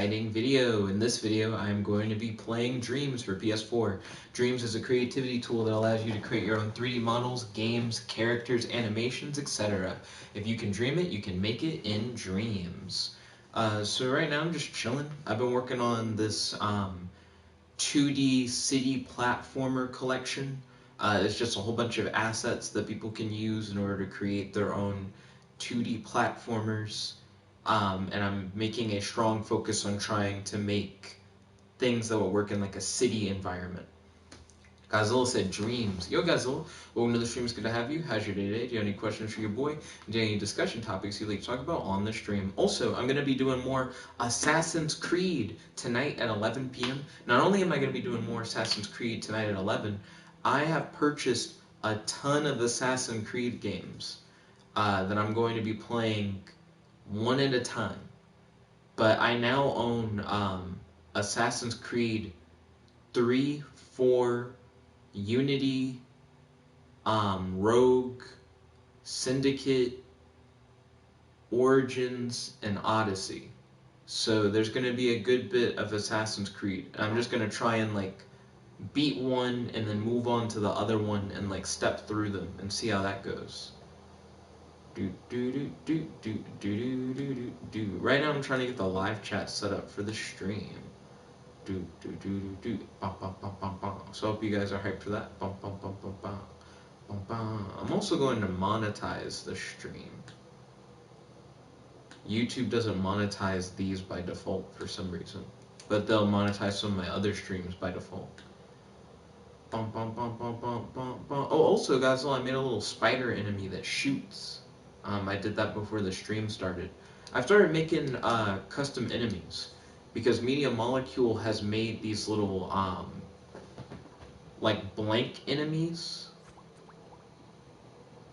Exciting video. In this video, I'm going to be playing Dreams for PS4. Dreams is a creativity tool that allows you to create your own 3D models, games, characters, animations, etc. If you can dream it, you can make it in Dreams. So right now I'm just chilling. I've been working on this 2D city platformer collection. It's just a whole bunch of assets that people can use in order to create their own 2D platformers. And I'm making a strong focus on trying to make things that will work in like a city environment. Godzilla said dreams. Yo, Godzilla, welcome to the stream. It's good to have you. How's your day today? Do you have any questions for your boy? Do you have any discussion topics you'd like to talk about on the stream? Also, I'm going to be doing more Assassin's Creed tonight at 11 p.m. Not only am I going to be doing more Assassin's Creed tonight at 11, I have purchased a ton of Assassin's Creed games that I'm going to be playing one at a time. But I now own Assassin's Creed 3, 4, Unity, Rogue, Syndicate, Origins, and Odyssey. So there's going to be a good bit of Assassin's Creed. I'm just going to try and like beat one and then move on to the other one and like step through them and see how that goes. Right now I'm trying to get the live chat set up for the stream. So I hope you guys are hyped for that. I'm also going to monetize the stream. YouTube doesn't monetize these by default for some reason, but they'll monetize some of my other streams by default. Oh, also, guys, I made a little spider enemy that shoots. I did that before the stream started. I've started making custom enemies because Media Molecule has made these little like blank enemies,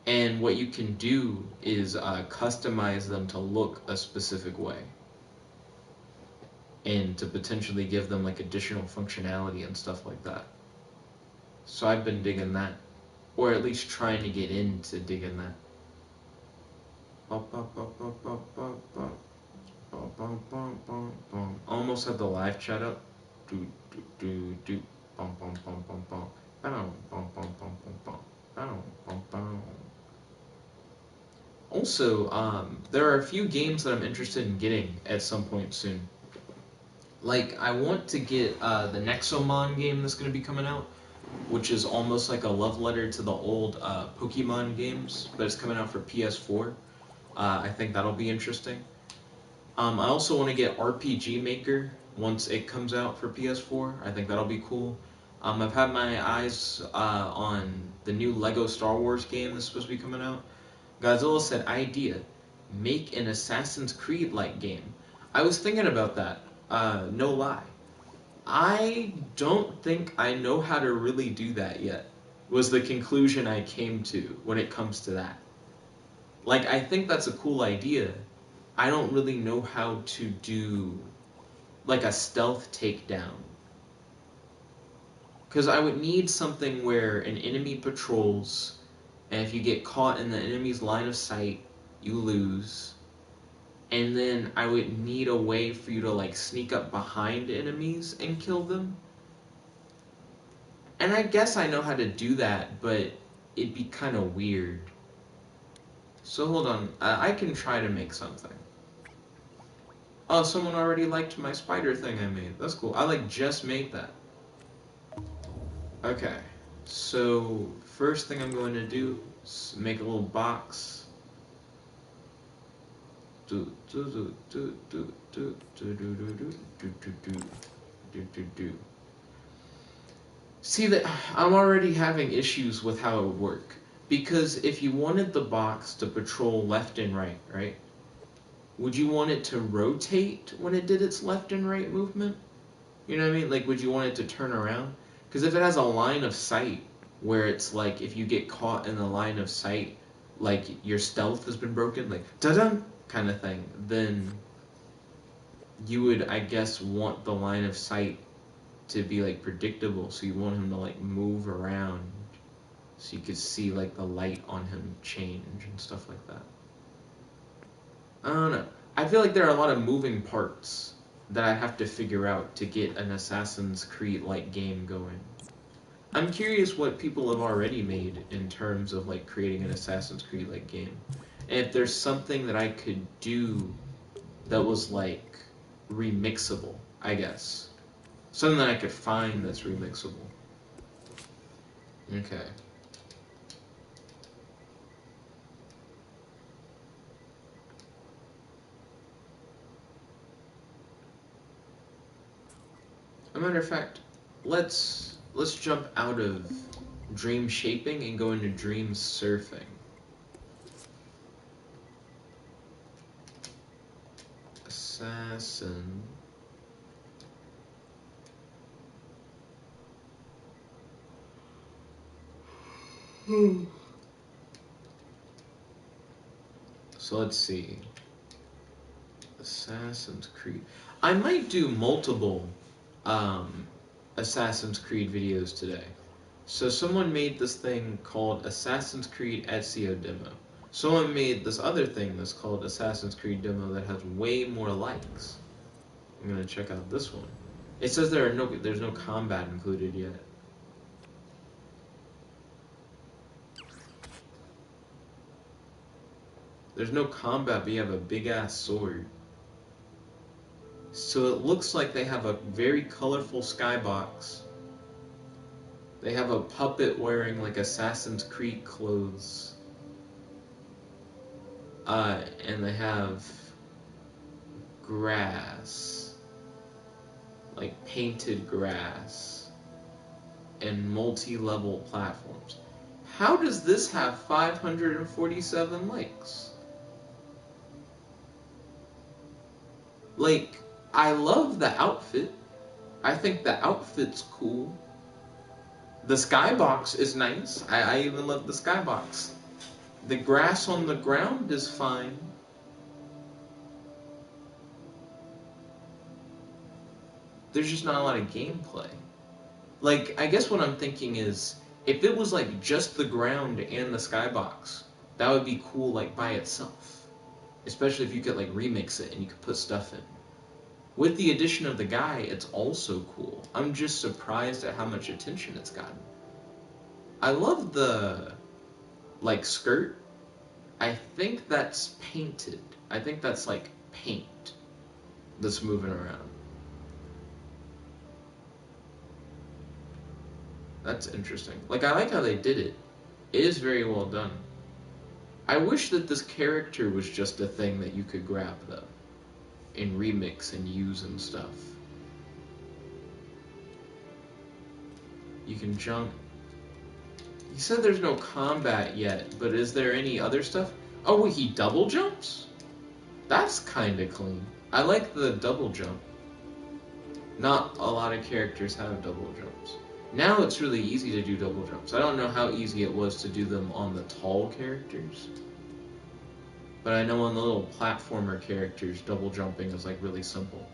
and what you can do is customize them to look a specific way and to potentially give them like additional functionality and stuff like that. So I've been digging that, or at least trying to get into digging that. Almost have the live chat up. Also, there are a few games that I'm interested in getting at some point soon. Like, I want to get the Nexomon game that's going to be coming out, which is almost like a love letter to the old Pokemon games, but it's coming out for PS4. I think that'll be interesting. I also want to get RPG Maker once it comes out for PS4. I think that'll be cool. I've had my eyes on the new Lego Star Wars game that's supposed to be coming out. Godzilla said, idea, make an Assassin's Creed-like game. I was thinking about that, no lie. I don't think I know how to really do that yet, was the conclusion I came to when it comes to that. Like, I think that's a cool idea. I don't really know how to do, like, a stealth takedown. Because I would need something where an enemy patrols, and if you get caught in the enemy's line of sight, you lose. And then I would need a way for you to, like, sneak up behind enemies and kill them. And I guess I know how to do that, but it'd be kind of weird. So hold on, I can try to make something. Oh, someone already liked my spider thing I made. That's cool. I like just made that. Okay, so first thing I'm going to do is make a little box. See that I'm already having issues with how it would work. Because if you wanted the box to patrol left and right, right? Would you want it to rotate when it did its left and right movement? You know what I mean? Like, would you want it to turn around? Because if it has a line of sight where it's like, if you get caught in the line of sight, like your stealth has been broken, like da-dum kind of thing, then you would, I guess, want the line of sight to be like predictable. So you want him to like move around so you could see like the light on him change and stuff like that. I don't know. I feel like there are a lot of moving parts that I have to figure out to get an Assassin's Creed-like game going. I'm curious what people have already made in terms of like creating an Assassin's Creed-like game. And if there's something that I could do that was like remixable, I guess. Something that I could find that's remixable. Okay. As a matter of fact, let's jump out of dream shaping and go into dream surfing. Assassin. So let's see. Assassin's Creed. I might do multiple Assassin's Creed videos today. So someone made this thing called Assassin's Creed SEO demo. Someone made this other thing that's called Assassin's Creed demo that has way more likes. I'm gonna check out this one. It says there's no combat included yet. There's no combat, but you have a big ass sword. So it looks like they have a very colorful skybox. They have a puppet wearing like Assassin's Creed clothes. And they have grass. Like painted grass. And multi-level platforms. How does this have 547 likes? Like, I love the outfit. I think the outfit's cool. The skybox is nice. I even love the skybox. The grass on the ground is fine. There's just not a lot of gameplay. Like, I guess what I'm thinking is, if it was like just the ground and the skybox, that would be cool like by itself. Especially if you could like remix it and you could put stuff in. With the addition of the guy, it's also cool. I'm just surprised at how much attention it's gotten. I love the like skirt. I think that's painted. I think that's like paint that's moving around. That's interesting. Like, I like how they did it. It is very well done. I wish that this character was just a thing that you could grab, though, and remix and use and stuff. You can jump. He said there's no combat yet, but is there any other stuff? Oh, wait, he double jumps? That's kind of clean. I like the double jump. Not a lot of characters have double jumps. Now it's really easy to do double jumps. I don't know how easy it was to do them on the tall characters. But I know on the little platformer characters, double jumping is like really simple.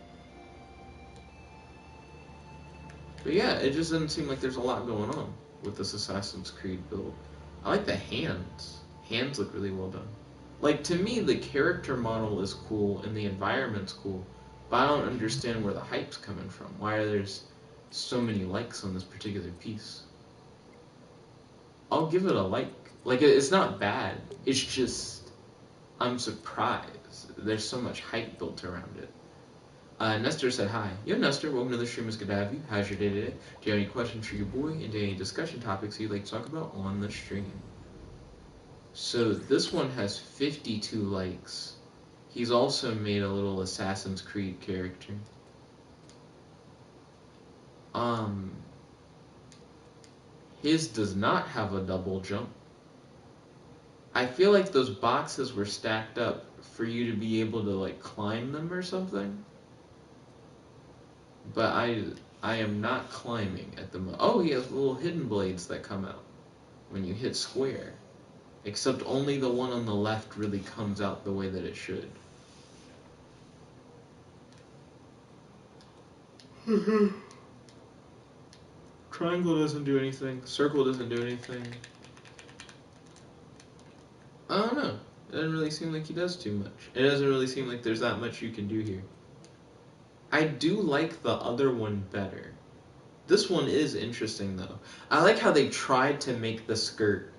But yeah, it just doesn't seem like there's a lot going on with this Assassin's Creed build. I like the hands. Hands look really well done. Like, to me, the character model is cool and the environment's cool, but I don't understand where the hype's coming from. Why are there so many likes on this particular piece? I'll give it a like. Like, it's not bad. It's just, I'm surprised. There's so much hype built around it. Nestor said hi. Yo, Nestor, welcome to the stream. It's good to have you. How's your day today? Do you have any questions for your boy? And do you have any discussion topics you'd like to talk about on the stream? So this one has 52 likes. He's also made a little Assassin's Creed character. His does not have a double jump. I feel like those boxes were stacked up for you to be able to like climb them or something. But I am not climbing at the moment. Oh, he has little hidden blades that come out when you hit square. Except only the one on the left really comes out the way that it should. Triangle doesn't do anything. Circle doesn't do anything. I don't know. It doesn't really seem like he does too much. It doesn't really seem like there's that much you can do here. I do like the other one better. This one is interesting though. I like how they tried to make the skirt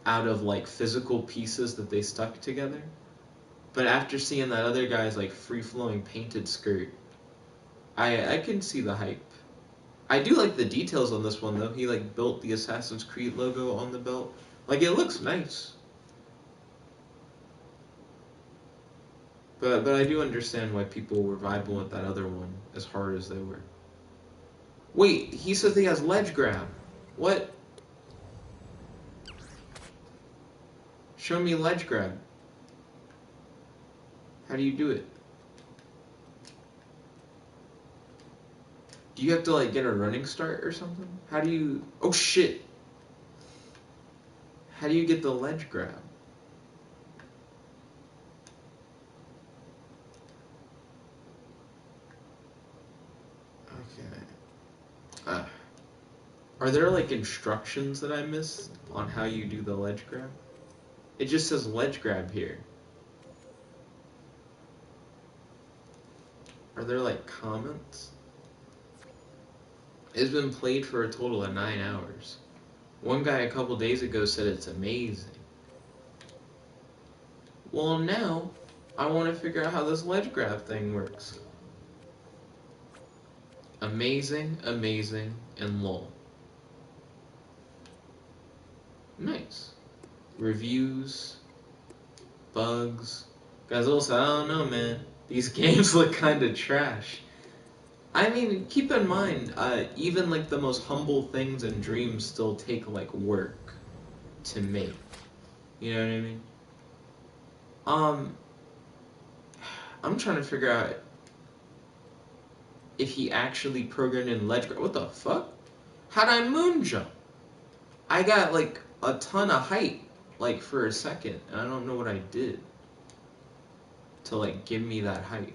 out of like physical pieces that they stuck together. But after seeing that other guy's like free-flowing painted skirt, I can see the hype. I do like the details on this one though. He like built the Assassin's Creed logo on the belt. Like it looks nice. But I do understand why people were vibing with that other one as hard as they were. Wait, he says he has ledge grab. What? Show me ledge grab. How do you do it? Do you have to like get a running start or something? How do you... Oh shit! How do you get the ledge grab? Okay. Are there like instructions that I missed on how you do the ledge grab? It just says ledge grab here. Are there like comments? It's been played for a total of 9 hours. One guy a couple days ago said it's amazing. Well, now I want to figure out how this ledge grab thing works. Amazing, amazing, and lol. Nice. Reviews, bugs. Guys, also, I don't know, man. These games look kind of trash. I mean, keep in mind, even like the most humble things and dreams still take like work to make. You know what I mean? I'm trying to figure out if he actually programmed in ledge grab. What the fuck? How'd I moon jump? I got like a ton of height, like for a second, and I don't know what I did to like give me that height.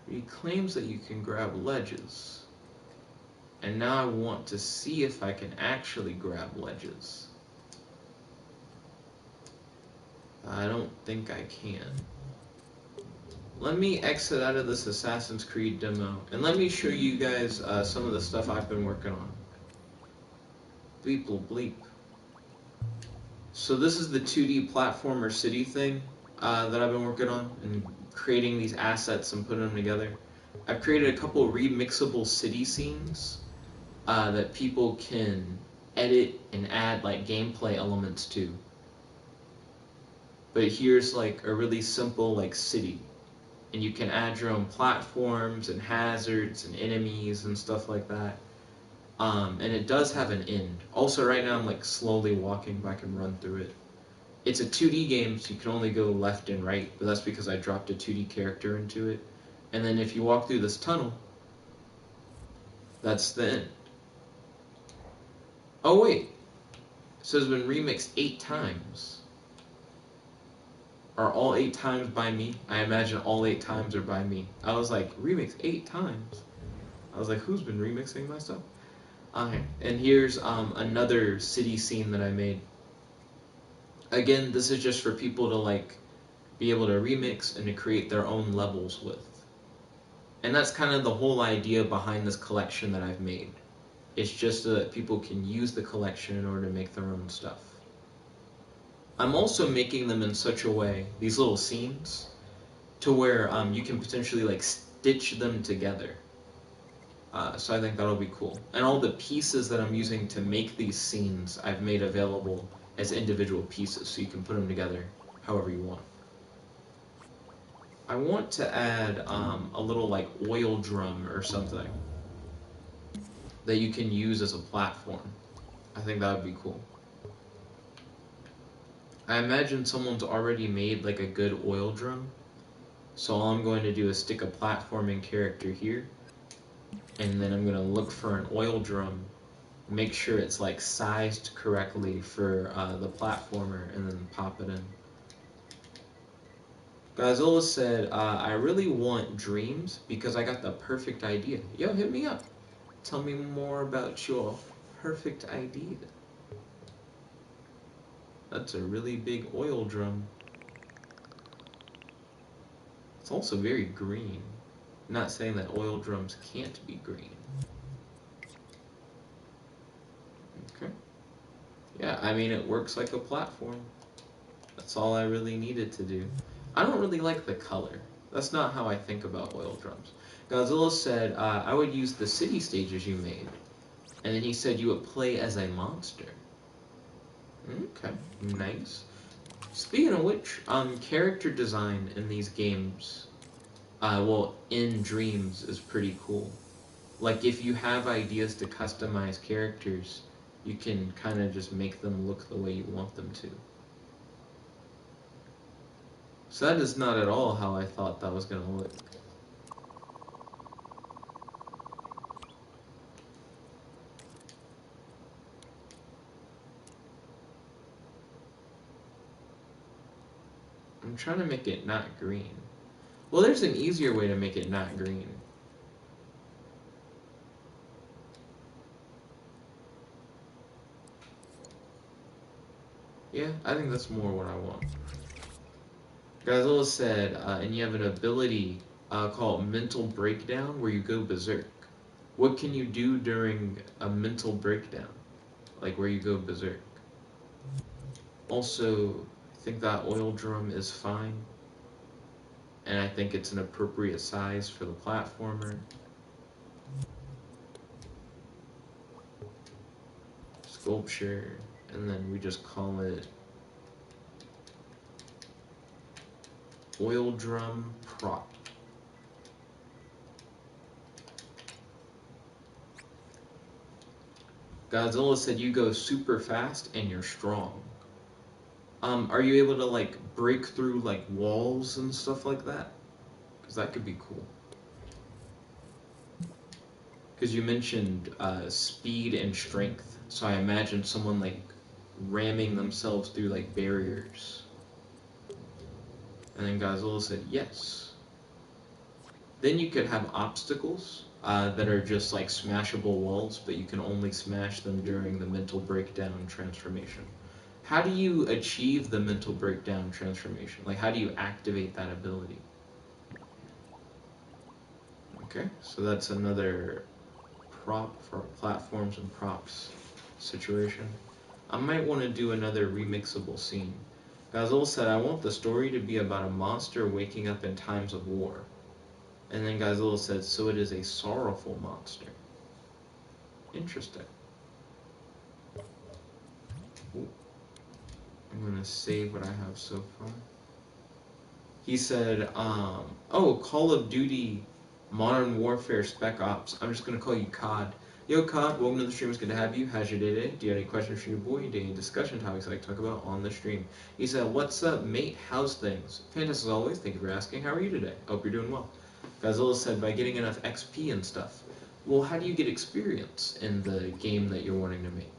He claims that you can grab ledges. And now I want to see if I can actually grab ledges. I don't think I can. Let me exit out of this Assassin's Creed demo, and let me show you guys some of the stuff I've been working on. Bleep bleep. So this is the 2D platformer city thing that I've been working on, and creating these assets and putting them together. I've created a couple remixable city scenes that people can edit and add like gameplay elements to. But here's like a really simple like city, and you can add your own platforms and hazards and enemies and stuff like that. And it does have an end. Also, right now I'm like slowly walking, but I can run through it. It's a 2D game, so you can only go left and right, but that's because I dropped a 2D character into it. And then if you walk through this tunnel, that's the end. Oh wait, so it's been remixed 8 times. Are all 8 times by me? I imagine all 8 times are by me. I was like, remix 8 times? I was like, who's been remixing my stuff? Okay, and here's another city scene that I made. Again, this is just for people to like be able to remix and to create their own levels with. And that's kind of the whole idea behind this collection that I've made. It's just so that people can use the collection in order to make their own stuff. I'm also making them in such a way, these little scenes, to where you can potentially like stitch them together. So I think that'll be cool. And all the pieces that I'm using to make these scenes, I've made available as individual pieces, so you can put them together however you want. I want to add a little like oil drum or something that you can use as a platform. I think that would be cool. I imagine someone's already made like a good oil drum, so all I'm going to do is stick a platforming character here, and then I'm going to look for an oil drum, make sure it's like sized correctly for the platformer, and then pop it in. Godzilla said, I really want dreams because I got the perfect idea. Yo, hit me up. Tell me more about your perfect idea. That's a really big oil drum. It's also very green. I'm not saying that oil drums can't be green. Okay. Yeah, I mean, it works like a platform. That's all I really needed to do. I don't really like the color. That's not how I think about oil drums. Godzilla said, I would use the city stages you made. And then he said you would play as a monster. Okay, nice. Speaking of which, character design in these games, well, in Dreams is pretty cool. Like, if you have ideas to customize characters, you can kind of just make them look the way you want them to. So that is not at all how I thought that was going to look. I'm trying to make it not green. Well, there's an easier way to make it not green. Yeah, I think that's more what I want. Godzilla said, and you have an ability called Mental Breakdown where you go berserk. What can you do during a mental breakdown? Like where you go berserk? Also, I think that oil drum is fine. And I think it's an appropriate size for the platformer. Sculpture, and then we just call it oil drum prop. Godzilla said you go super fast and you're strong. Are you able to like break through like walls and stuff like that? Because that could be cool. Because you mentioned speed and strength, so I imagine someone like ramming themselves through like barriers. And then Godzilla said yes. Then you could have obstacles that are just like smashable walls, but you can only smash them during the mental breakdown transformation. How do you achieve the mental breakdown transformation? Like, how do you activate that ability? Okay, so that's another prop for platforms and props situation. I might want to do another remixable scene. Godzilla said, I want the story to be about a monster waking up in times of war. And then Godzilla said, so it is a sorrowful monster. Interesting. Ooh. I'm going to save what I have so far. He said, oh, Call of Duty Modern Warfare Spec Ops. I'm just going to call you COD. Yo, COD, welcome to the stream. It's good to have you. How's your day today? Do you have any questions for your boy? Do you have any discussion topics I'd like to talk about on the stream? He said, what's up, mate? How's things? Fantastic as always. Thank you for asking. How are you today? Hope you're doing well. Godzilla said, by getting enough XP and stuff. Well, how do you get experience in the game that you're wanting to make?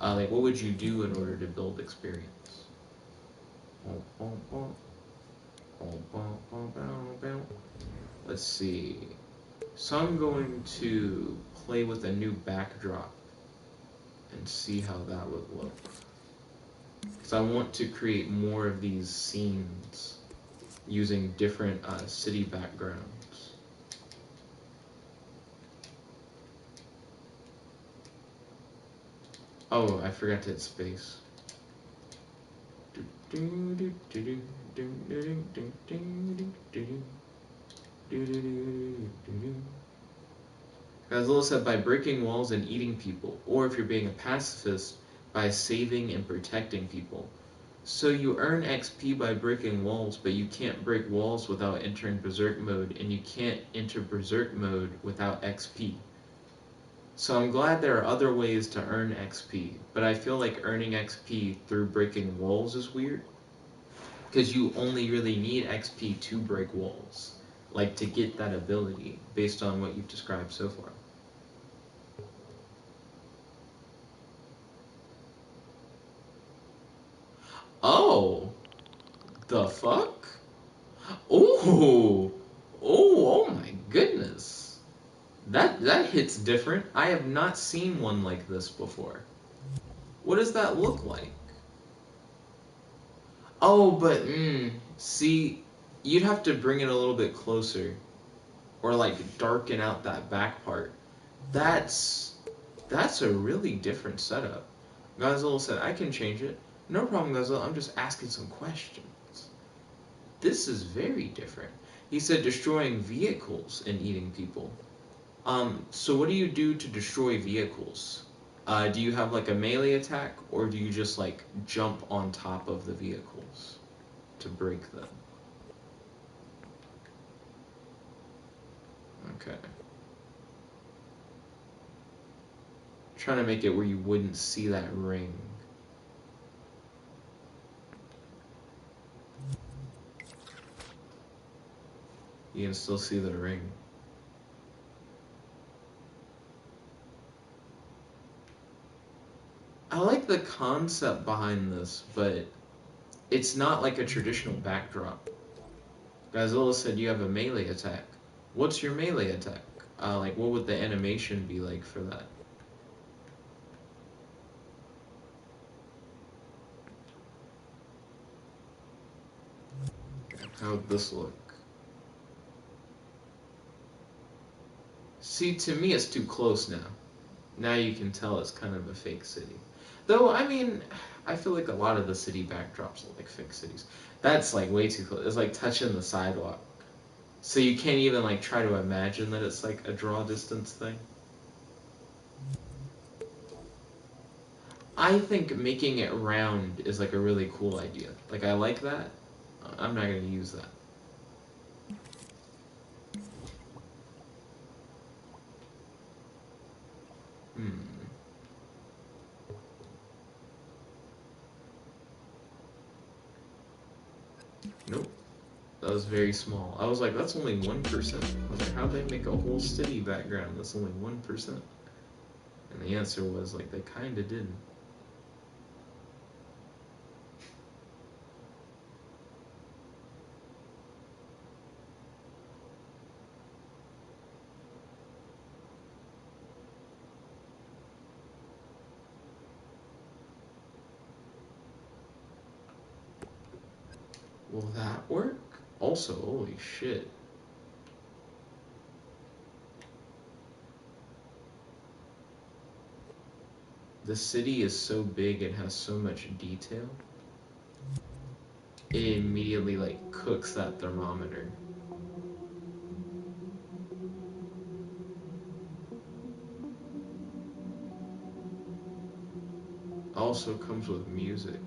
Like, what would you do in order to build experience? Let's see. So I'm going to play with a new backdrop and see how that would look. Because I want to create more of these scenes using different city backgrounds. Oh, I forgot to hit space. Godzilla said by breaking walls and eating people, or if you're being a pacifist, by saving and protecting people. So you earn XP by breaking walls, but you can't break walls without entering Berserk mode, and you can't enter Berserk mode without XP. So I'm glad there are other ways to earn XP, but I feel like earning XP through breaking walls is weird. Because you only really need XP to break walls, like to get that ability, based on what you've described so far. Oh, the fuck? Oh, oh my goodness. That hits different. I have not seen one like this before. What does that look like? Oh, but see, you'd have to bring it a little bit closer, or like darken out that back part. That's a really different setup. Godzilla said, I can change it. No problem, Godzilla. I'm just asking some questions. This is very different. He said destroying vehicles and eating people. So what do you do to destroy vehicles? Do you have like a melee attack, or do you just like jump on top of the vehicles to break them? Okay. Trying to make it where you wouldn't see that ring. You can still see the ring. I like the concept behind this, but it's not like a traditional backdrop. Godzilla said you have a melee attack. What's your melee attack? Like, what would the animation be like for that? How would this look? See, to me, it's too close now. Now you can tell it's kind of a fake city. Though, I mean, I feel like a lot of the city backdrops look like fake cities. That's like way too close. It's like touching the sidewalk. So you can't even like try to imagine that it's like a draw distance thing. I think making it round is like a really cool idea. Like, I like that. I'm not going to use that. Hmm. Nope. That was very small. I was like, that's only 1%. I was like, how'd they make a whole city background that's only 1%? And the answer was, like, they kinda didn't. Will that work? Also, holy shit. The city is so big and has so much detail. It immediately, like, cooks that thermometer. Also comes with music.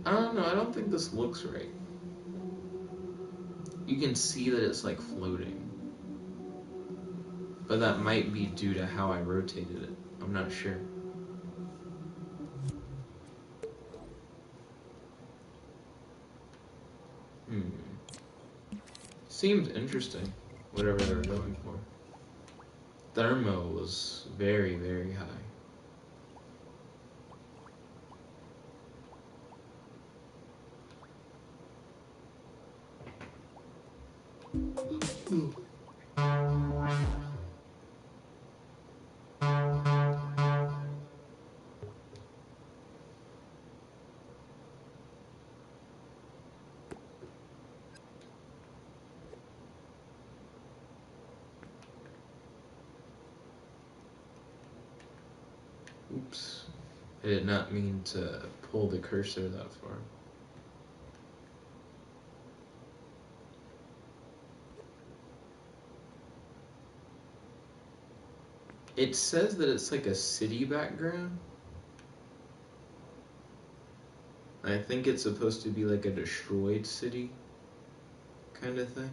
I don't know, I don't think this looks right. You can see that it's, like, floating. But that might be due to how I rotated it. I'm not sure. Hmm. Seems interesting, whatever they were going for. Thermo was very, very high. Oops. I did not mean to pull the cursor that far. It says that it's like a city background. I think it's supposed to be like a destroyed city kind of thing.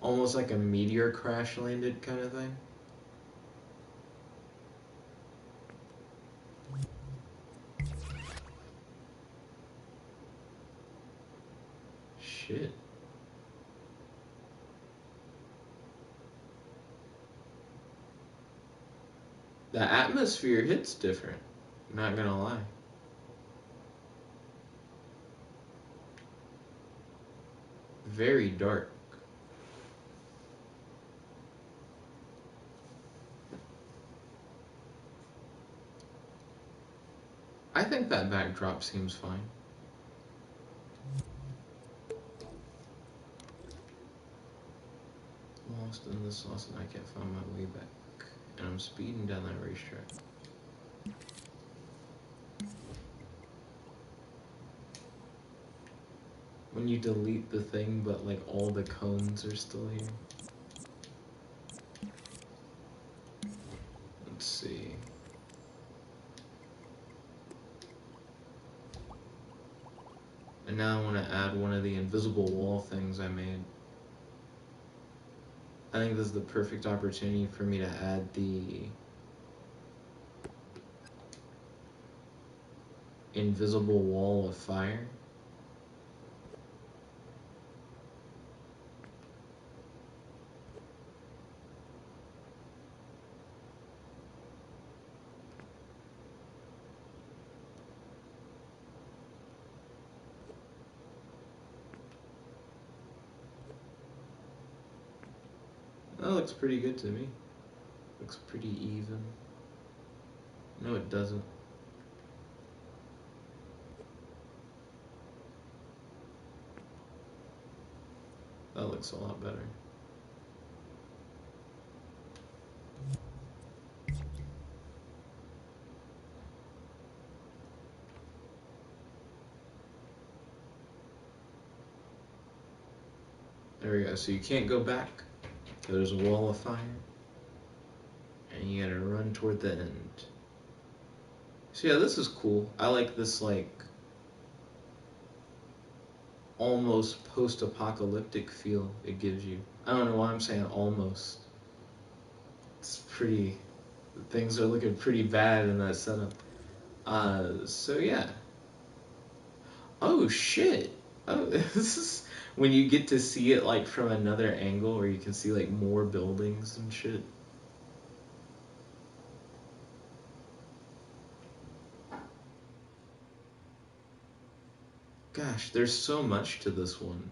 Almost like a meteor crash landed kind of thing. Shit. The atmosphere hits different, not gonna lie. Very dark. I think that backdrop seems fine. Lost in this lost and I can't find my way back. And I'm speeding down that racetrack. When you delete the thing, but like all the cones are still here. Let's see. And now I want to add one of the invisible wall things I made. I think this is the perfect opportunity for me to add the invisible wall of fire. That looks pretty good to me. Looks pretty even. No, it doesn't. That looks a lot better. There we go. So you can't go back. There's a wall of fire. And you gotta run toward the end. So yeah, this is cool. I like this, like, almost post-apocalyptic feel it gives you. I don't know why I'm saying almost. It's pretty... Things are looking pretty bad in that setup. So yeah. Oh shit. Oh, this is when you get to see it like from another angle where you can see like more buildings and shit. Gosh, there's so much to this one.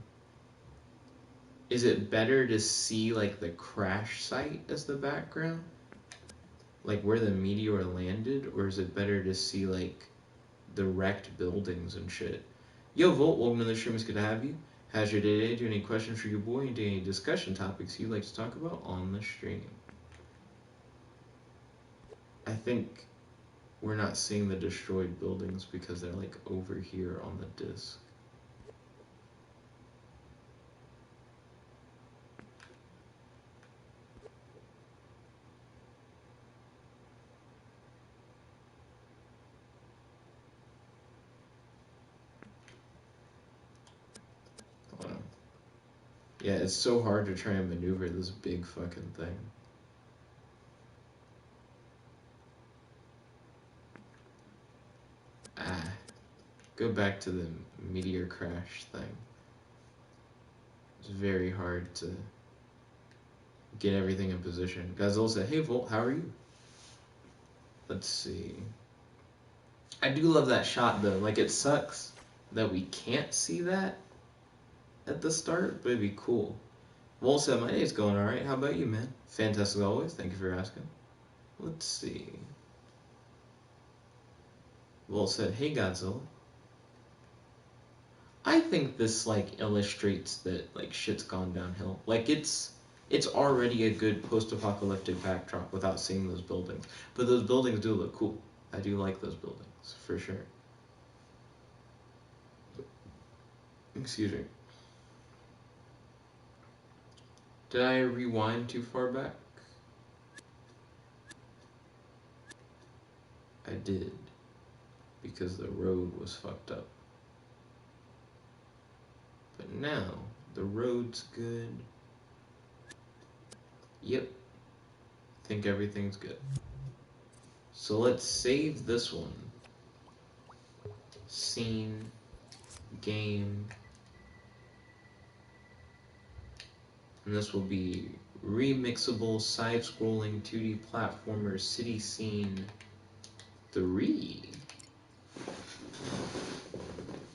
Is it better to see like the crash site as the background? Like where the meteor landed? Or is it better to see like the wrecked buildings and shit? Yo, Volt, welcome to the stream. It's good to have you. How's your day today? Do you have any questions for your boy? And do you have any discussion topics you'd like to talk about on the stream? I think we're not seeing the destroyed buildings because they're like over here on the disc. Hold on. Yeah, it's so hard to try and maneuver this big fucking thing. Go back to the meteor crash thing. It's very hard to get everything in position. Gazelle said, hey Volt, how are you? Let's see. I do love that shot though. Like, it sucks that we can't see that at the start, but it'd be cool. Volt said, my day's going alright. How about you, man? Fantastic always. Thank you for asking. Let's see. Volt said, hey Godzilla. I think this like illustrates that like shit's gone downhill. Like it's already a good post-apocalyptic backdrop without seeing those buildings. But those buildings do look cool. I do like those buildings for sure. Excuse me. Did I rewind too far back? I did, because the road was fucked up. But now the road's good. Yep. I think everything's good. So let's save this one. Scene, game, and this will be remixable side-scrolling 2D platformer City Scene 3.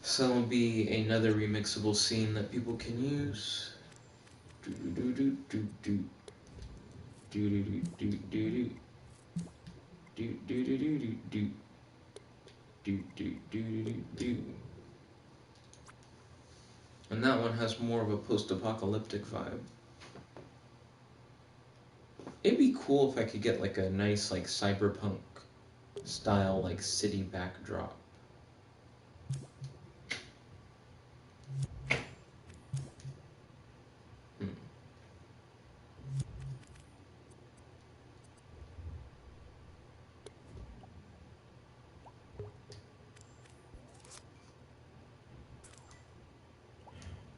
So it'll be another remixable scene that people can use. And that one has more of a post-apocalyptic vibe. It'd be cool if I could get like a nice like cyberpunk style like city backdrop.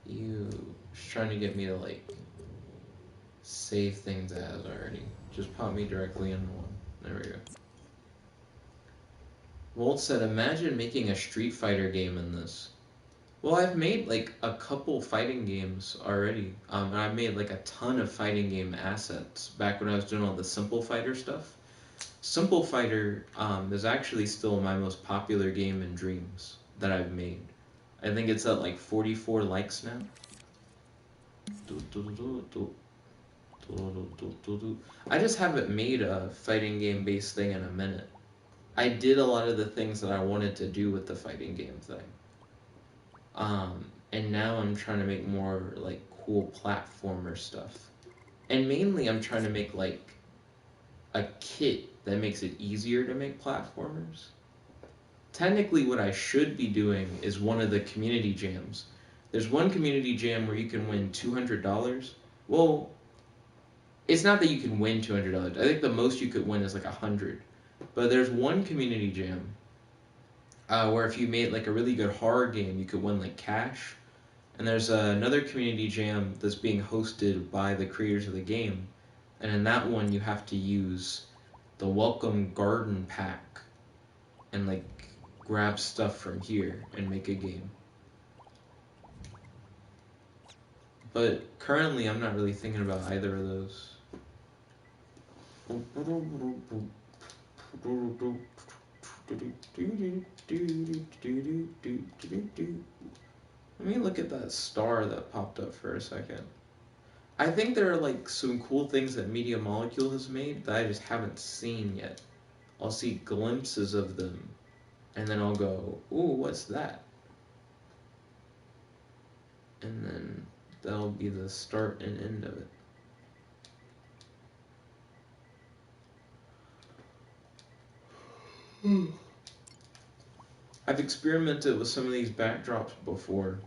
You just trying to get me to like save things as already. Just pop me directly into one. There we go. Volt said, imagine making a Street Fighter game in this. Well, I've made like a couple fighting games already. And I've made like a ton of fighting game assets back when I was doing all the Simple Fighter stuff. Simple Fighter is actually still my most popular game in Dreams that I've made. I think it's at like 44 likes now. I just haven't made a fighting game based thing in a minute. I did a lot of the things that I wanted to do with the fighting game thing. And now I'm trying to make more like cool platformer stuff. And mainly I'm trying to make like a kit that makes it easier to make platformers. Technically what I should be doing is one of the community jams. There's one community jam where you can win $200. Well, it's not that you can win $200. I think the most you could win is like 100. But there's one community jam where if you made like a really good horror game, you could win like cash. And there's another community jam that's being hosted by the creators of the game. And in that one, you have to use the Welcome Garden pack and like grab stuff from here and make a game. But currently, I'm not really thinking about either of those. Let me look at that star that popped up for a second. I think there are like some cool things that Media Molecule has made that I just haven't seen yet. I'll see glimpses of them and then I'll go, ooh, what's that? And then that'll be the start and end of it. I've experimented with some of these backdrops before.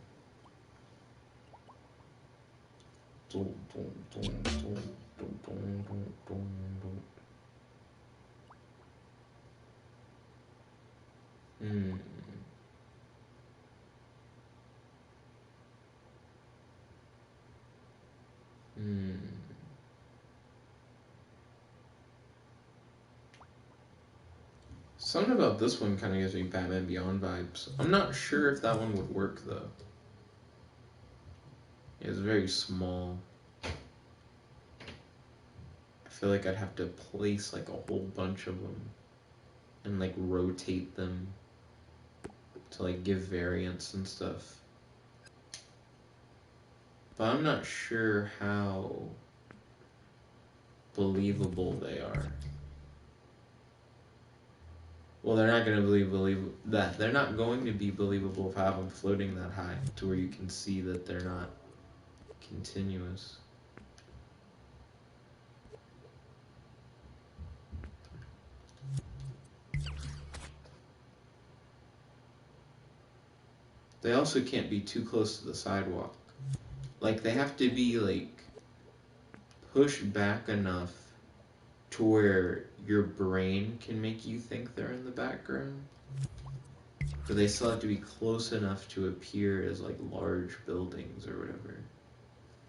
Something about this one kind of gives me Batman Beyond vibes. I'm not sure if that one would work though. It's very small. I feel like I'd have to place like a whole bunch of them and like rotate them to like give variance and stuff. But I'm not sure how believable they are. Well, they're not going to believe that. They're not going to be believable if I have them floating that high to where you can see that they're not continuous. They also can't be too close to the sidewalk. Like, they have to be, like, pushed back enough to where your brain can make you think they're in the background. But they still have to be close enough to appear as, like, large buildings or whatever.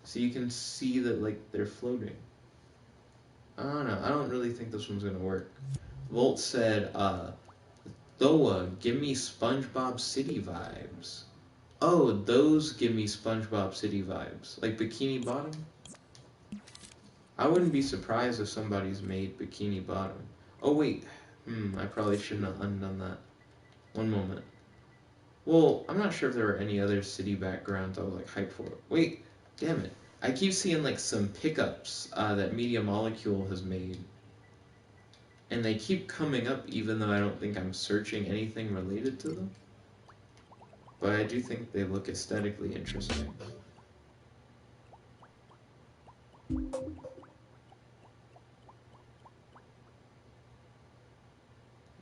So you can see that, like, they're floating. I don't know. I don't really think this one's gonna work. Volt said, Thoa, give me SpongeBob City vibes. Oh, those give me SpongeBob City vibes. Like Bikini Bottom? I wouldn't be surprised if somebody's made Bikini Bottom. Oh wait, I probably shouldn't have undone that. One moment. Well, I'm not sure if there were any other city backgrounds I was like hyped for. Wait, damn it. I keep seeing like some pickups that Media Molecule has made. And they keep coming up even though I don't think I'm searching anything related to them. But I do think they look aesthetically interesting.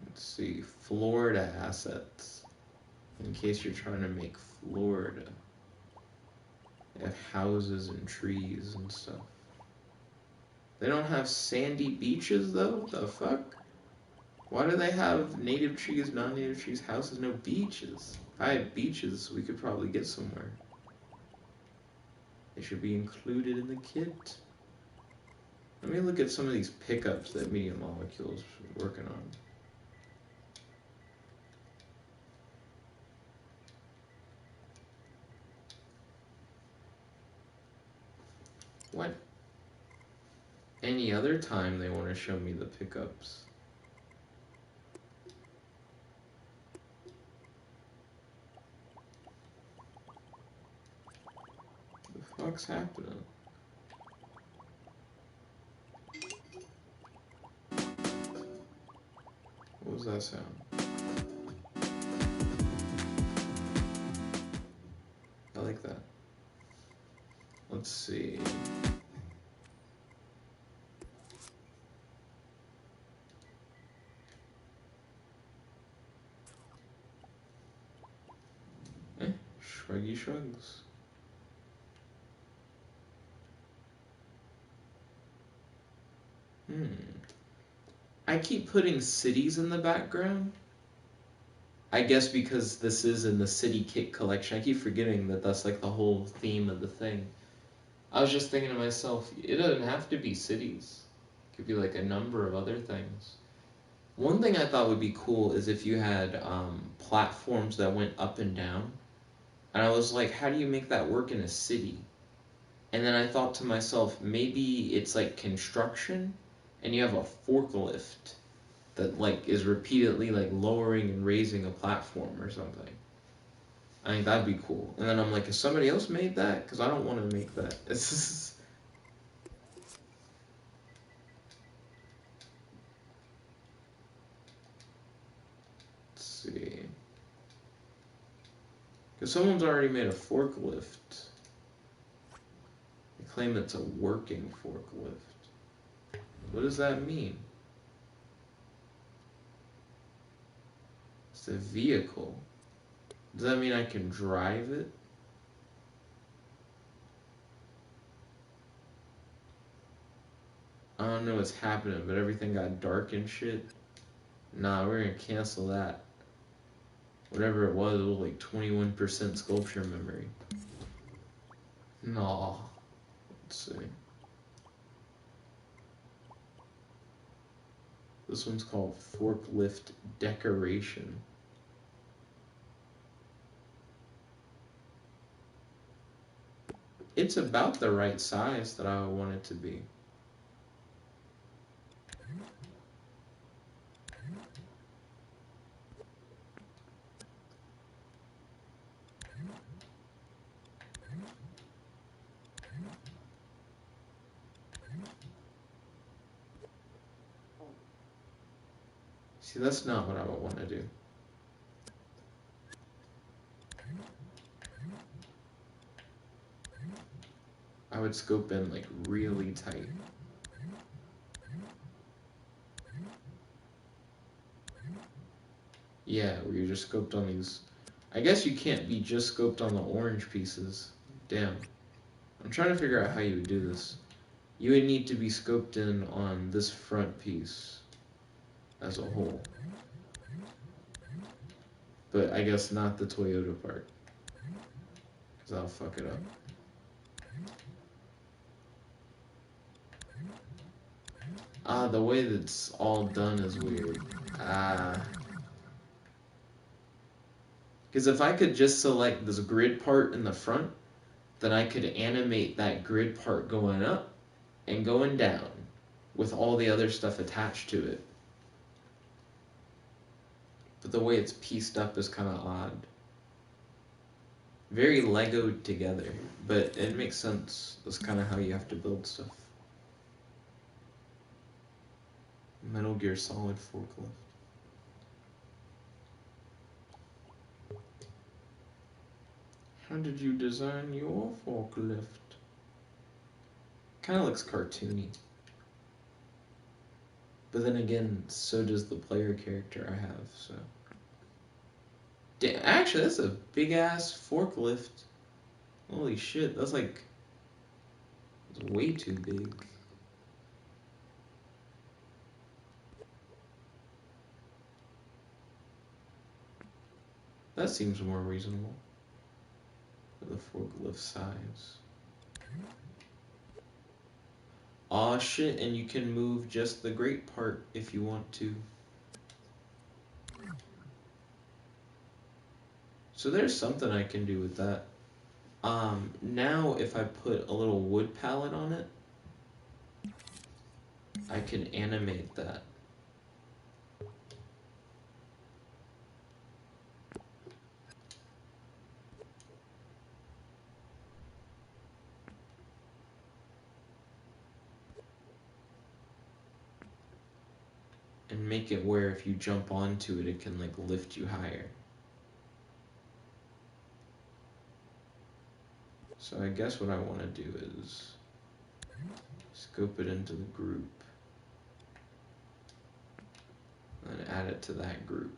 Let's see, Florida assets. In case you're trying to make Florida. They have houses and trees and stuff. They don't have sandy beaches though? What the fuck? Why do they have native trees, non-native trees, houses, no beaches? If I had beaches, we could probably get somewhere. They should be included in the kit. Let me look at some of these pickups that Media Molecule's working on. What? Any other time they want to show me the pickups. The fuck's happening? What was that sound? I like that. Let's see. Shruggy shrugs. I keep putting cities in the background. I guess because this is in the city kit collection. I keep forgetting that that's like the whole theme of the thing. I was just thinking to myself, it doesn't have to be cities. It could be like a number of other things. One thing I thought would be cool is if you had platforms that went up and down. And I was like, how do you make that work in a city? And then I thought to myself, maybe it's like construction and you have a forklift that like is repeatedly like lowering and raising a platform or something. I think that'd be cool. And then I'm like, has somebody else made that? Because I don't want to make that. It's just... Let's see. Because someone's already made a forklift. They claim it's a working forklift. What does that mean? It's a vehicle. Does that mean I can drive it? I don't know what's happening, but everything got dark and shit. Nah, we're gonna cancel that. Whatever it was like 21% sculpture memory. Nah. Let's see. This one's called Forklift Decoration. It's about the right size that I want it to be. See, that's not what I would want to do. I would scope in like really tight. Yeah, where you're just scoped on these. I guess you can't be just scoped on the orange pieces. Damn. I'm trying to figure out how you would do this. You would need to be scoped in on this front piece as a whole. But I guess not the Toyota part. Because I'll fuck it up. Ah, the way that's all done is weird. Because if I could just select this grid part in the front, then I could animate that grid part going up, and going down with all the other stuff attached to it. But the way it's pieced up is kind of odd. Very Legoed together, but it makes sense. That's kind of how you have to build stuff. Metal Gear Solid forklift. How did you design your forklift? Kind of looks cartoony. But then again, so does the player character I have, so. Damn, actually, that's a big-ass forklift. Holy shit, that's like... It's way too big. That seems more reasonable for the forklift size. Aw shit, and you can move just the grate part if you want to. So there's something I can do with that. Now if I put a little wood pallet on it, I can animate that. And make it where if you jump onto it, it can like lift you higher. So I guess what I want to do is scope it into the group and add it to that group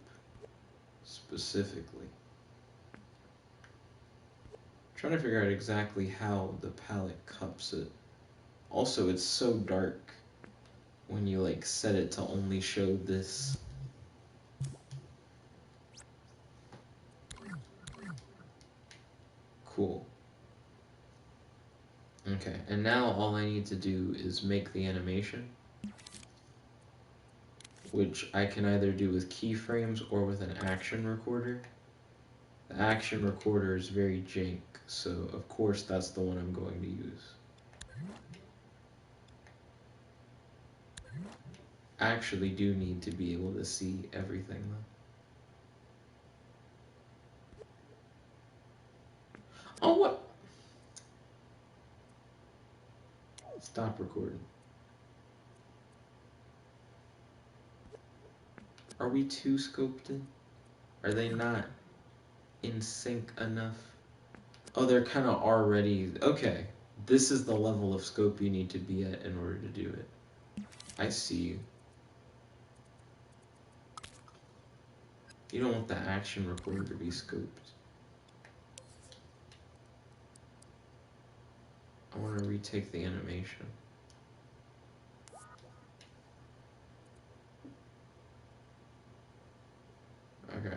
specifically. Trying to figure out exactly how the palette cups it. Also, it's so dark when you like set it to only show this. Cool. Okay, and now all I need to do is make the animation, which I can either do with keyframes or with an action recorder. The action recorder is very jank, so of course that's the one I'm going to use. I actually do need to be able to see everything though. Oh, what? Stop recording. Are we too scoped in? Are they not in sync enough? Oh, they're kind of already... Okay, this is the level of scope you need to be at in order to do it. I see you. You don't want the action recorder to be scoped. I want to retake the animation. Okay.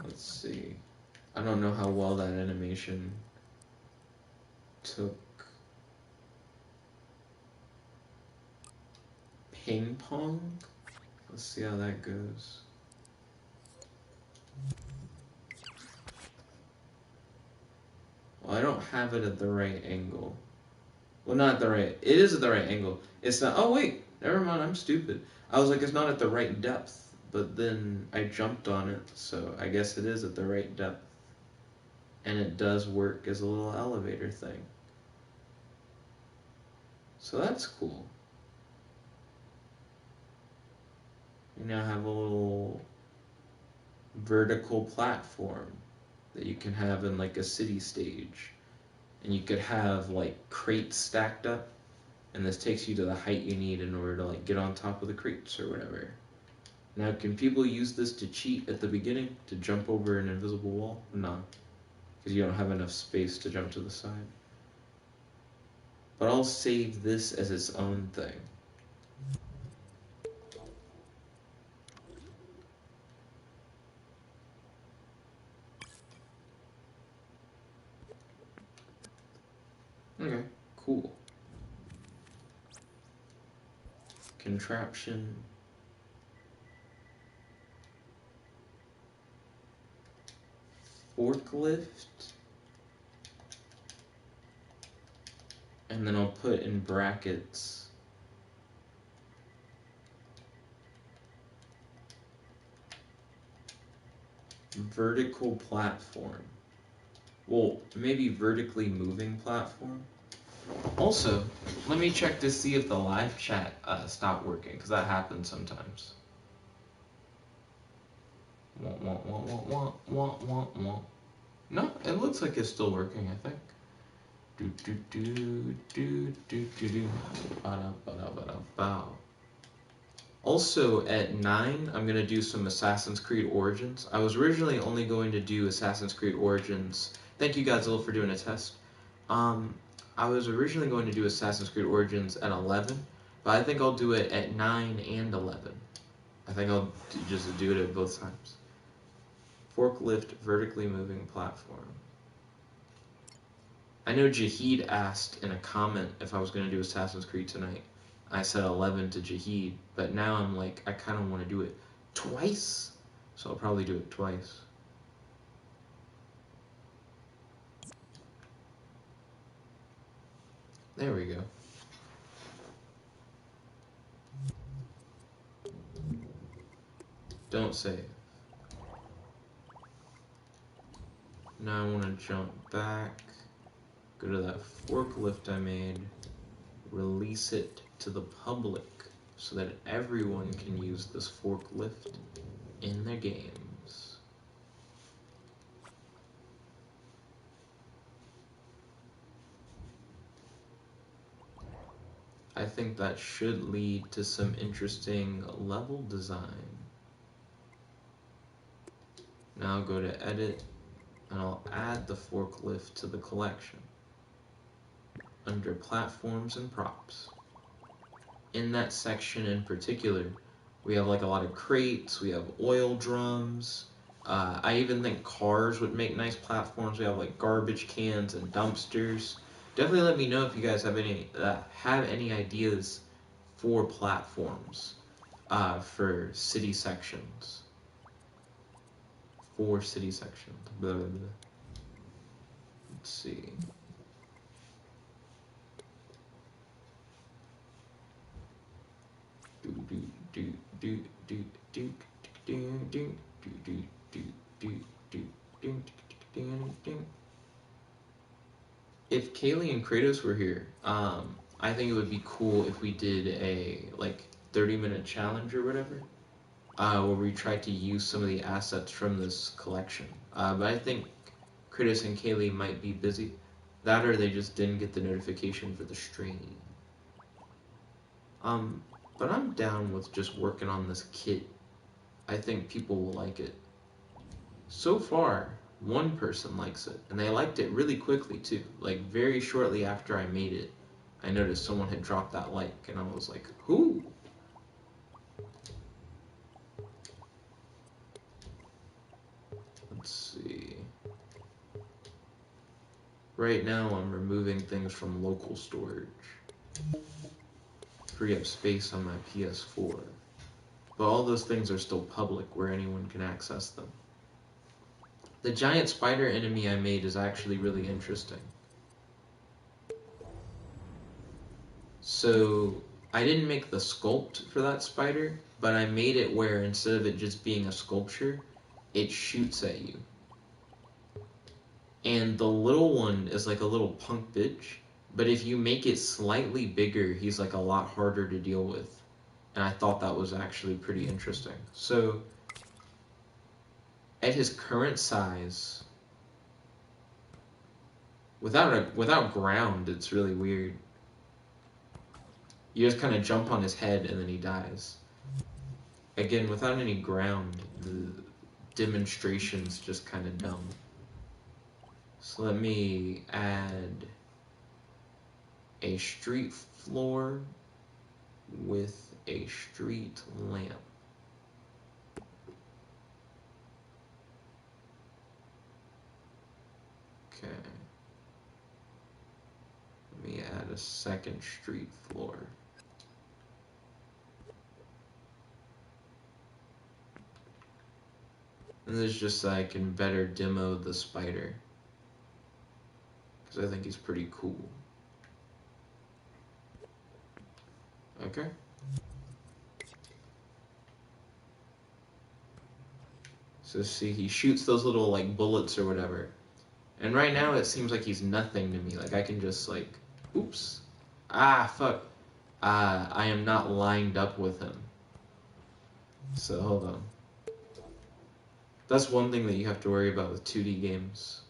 Let's see. I don't know how well that animation took. Ping pong? Let's see how that goes. Well, I don't have it at the right angle. Well, not the right... It is at the right angle. It's not... Oh, wait. Never mind. I'm stupid. I was like, it's not at the right depth. But then I jumped on it, so I guess it is at the right depth. And it does work as a little elevator thing. So that's cool. You now have a little vertical platform that you can have in like a city stage. And you could have like crates stacked up, and this takes you to the height you need in order to like get on top of the crates or whatever. Now, can people use this to cheat at the beginning, to jump over an invisible wall? No, because you don't have enough space to jump to the side. But I'll save this as its own thing. Okay, cool. contraption. Forklift. And then I'll put in brackets vertical platform. Well, maybe vertically moving platform. Also, let me check to see if the live chat stopped working, because that happens sometimes. No, it looks like it's still working, I think. Also, at 9, I'm going to do some Assassin's Creed Origins. I was originally only going to do Assassin's Creed Origins. Thank you, Godzilla, for doing a test. I was originally going to do Assassin's Creed Origins at 11, but I think I'll do it at 9 and 11. I think I'll just do it at both times. Forklift vertically moving platform. I know Jahid asked in a comment if I was going to do Assassin's Creed tonight. I said 11 to Jahid, but now I'm like, I kind of want to do it twice, so I'll probably do it twice. There we go. Don't save. Now I want to jump back, go to that forklift I made, release it to the public so that everyone can use this forklift in their games. I think that should lead to some interesting level design. Now I'll go to edit and I'll add the forklift to the collection under platforms and props. In that section in particular, we have like a lot of crates, we have oil drums. I even think cars would make nice platforms. We have like garbage cans and dumpsters. Definitely let me know if you guys have any ideas for platforms for city sections. Blah, blah, blah. Let's see. If Kaylee and Kratos were here, I think it would be cool if we did a like 30-minute challenge or whatever, where we tried to use some of the assets from this collection. But I think Kratos and Kaylee might be busy. That or they just didn't get the notification for the stream. But I'm down with just working on this kit. I think people will like it. So far, one person likes it, and they liked it really quickly too. Like very shortly after I made it, I noticed someone had dropped that like, and I was like, who? Let's see. Right now I'm removing things from local storage. Free up space on my PS4. But all those things are still public where anyone can access them. The giant spider enemy I made is actually really interesting. So I didn't make the sculpt for that spider, but I made it where instead of it just being a sculpture, it shoots at you. And the little one is like a little punk bitch, but if you make it slightly bigger, he's like a lot harder to deal with. And I thought that was actually pretty interesting. So at his current size, without ground, it's really weird. You just kind of jump on his head and then he dies. Again, without any ground, the demonstration's just kind of dumb. So let me add a street floor with a street lamp. Okay. Let me add a second street floor. And this is just so I can better demo the spider, because I think he's pretty cool. Okay. So see, he shoots those little like bullets or whatever. And right now it seems like he's nothing to me. Like I can just like, oops. Ah, fuck. I am not lined up with him. So hold on. That's one thing that you have to worry about with 2D games.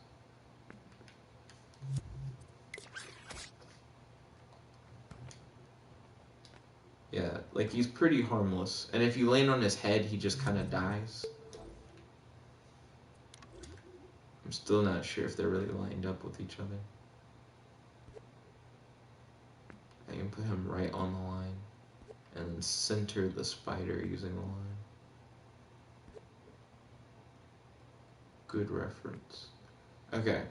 Yeah, like he's pretty harmless. And if you land on his head, he just kind of dies. I'm still not sure if they're really lined up with each other. I can put him right on the line and then center the spider using the line. Good reference. Okay.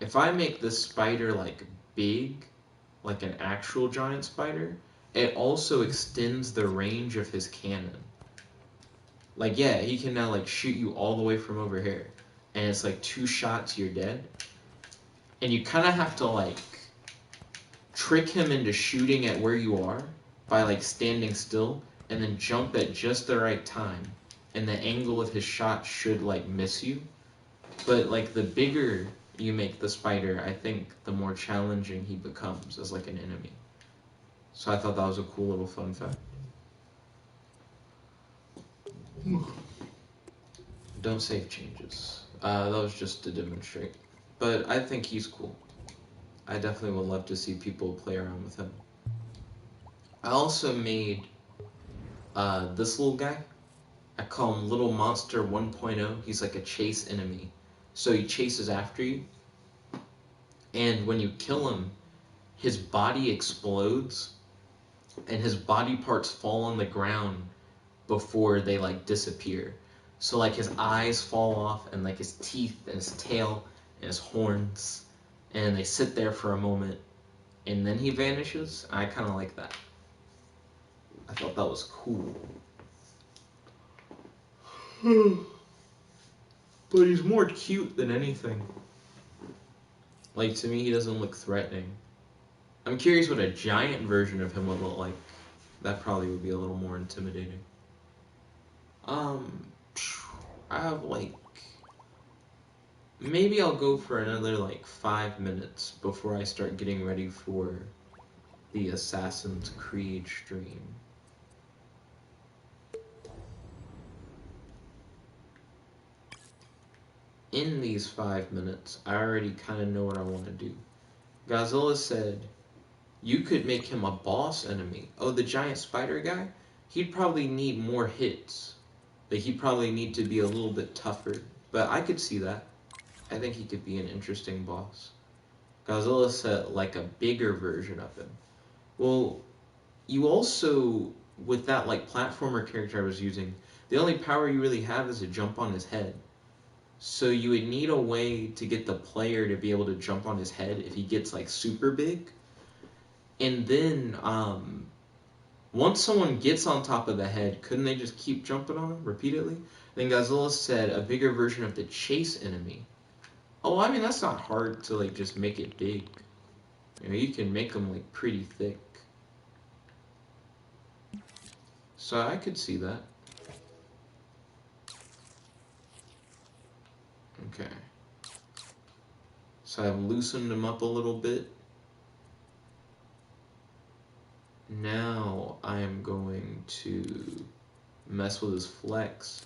If I make this spider like big, like an actual giant spider, it also extends the range of his cannon. Like, yeah, he can now like shoot you all the way from over here. And it's like 2 shots, you're dead. And you kind of have to like trick him into shooting at where you are by like standing still and then jump at just the right time. And the angle of his shot should like miss you. But like the bigger you make the spider, I think the more challenging he becomes as like an enemy. So I thought that was a cool little fun fact. Don't save changes. That was just to demonstrate. But I think he's cool. I definitely would love to see people play around with him. I also made this little guy. I call him Little Monster 1.0. He's like a chase enemy. So he chases after you. And when you kill him, his body explodes. And his body parts fall on the ground before they like disappear. So like his eyes fall off and like his teeth and his tail and his horns, and they sit there for a moment and then he vanishes. I kind of like that. I thought that was cool. But he's more cute than anything. Like to me he doesn't look threatening. I'm curious what a giant version of him would look like. That probably would be a little more intimidating. I have like, maybe I'll go for another like 5 minutes before I start getting ready for the Assassin's Creed stream. In these 5 minutes, I already kind of know what I want to do. Godzilla said, you could make him a boss enemy. Oh, the giant spider guy? He'd probably need more hits. Like, he'd probably need to be a little bit tougher. But I could see that. I think he could be an interesting boss. Godzilla said, like, a bigger version of him. Well, you also, with that, like, platformer character I was using, the only power you really have is to jump on his head. So you would need a way to get the player to be able to jump on his head if he gets, like, super big. And then, once someone gets on top of the head, couldn't they just keep jumping on him repeatedly? Then Godzilla said a bigger version of the chase enemy. Oh, I mean, that's not hard to, like, just make it big. You know, you can make them, like, pretty thick. So I could see that. Okay. So I've loosened him up a little bit. Now I'm going to mess with his flex.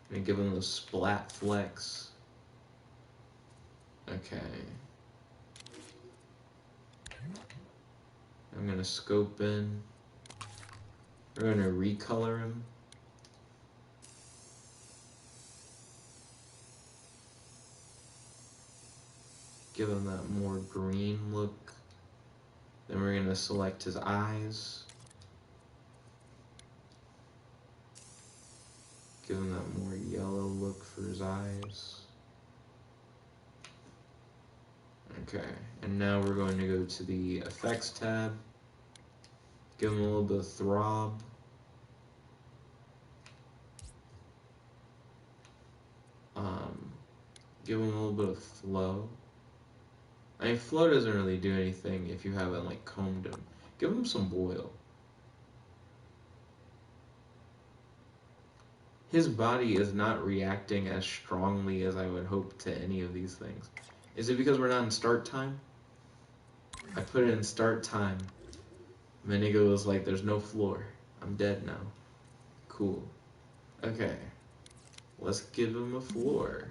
I'm gonna give him the splat flex. Okay. I'm gonna scope in. We're gonna recolor him. Give him that more green look. Then we're gonna select his eyes. Give him that more yellow look for his eyes. Okay, and now we're going to go to the effects tab. Give him a little bit of throb. Give him a little bit of flow. I mean, flow doesn't really do anything if you haven't like combed him. Give him some boil. His body is not reacting as strongly as I would hope to any of these things. Is it because we're not in start time? I put it in start time. My nigga was like, there's no floor. I'm dead now. Cool. Okay. Let's give him a floor.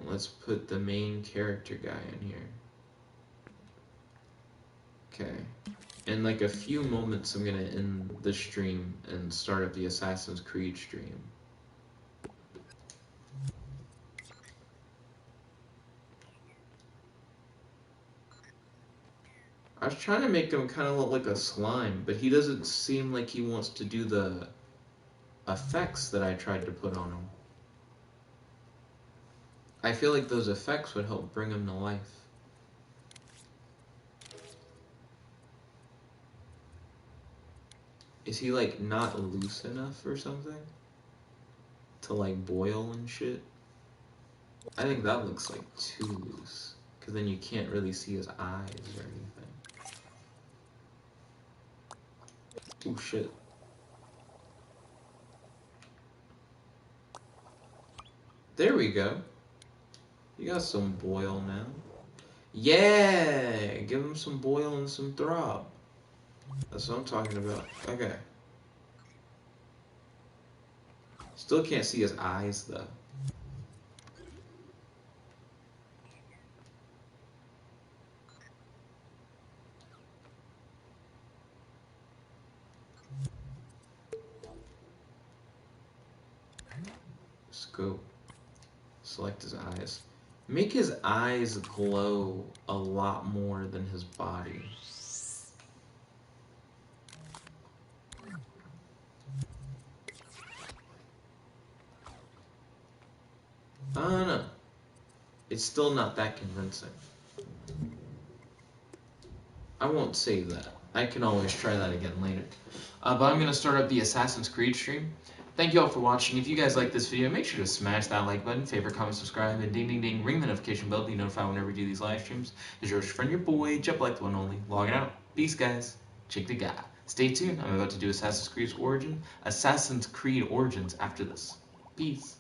Let's put the main character guy in here. Okay. In like a few moments, I'm gonna end the stream and start up the Assassin's Creed stream. I was trying to make him kind of look like a slime, but he doesn't seem like he wants to do the effects that I tried to put on him. I feel like those effects would help bring him to life. Is he like not loose enough or something? To like boil and shit? I think that looks like too loose. Because then you can't really see his eyes or anything. Oh shit. There we go. You got some boil now. Yeah! Give him some boil and some throb. That's what I'm talking about. Okay. Still can't see his eyes though. Scope. Select his eyes. Make his eyes glow a lot more than his body. I don't know. It's still not that convincing. I won't save that. I can always try that again later. But I'm going to start up the Assassin's Creed stream. Thank you all for watching. If you guys like this video, make sure to smash that like button, favorite, comment, subscribe, and ding ding ding, ring the notification bell to be notified whenever we do these live streams. Is your friend, your boy, Jet Black the one only, logging out. Peace, guys. Chick the guy. Stay tuned. I'm about to do Assassin's Creed Origins after this. Peace.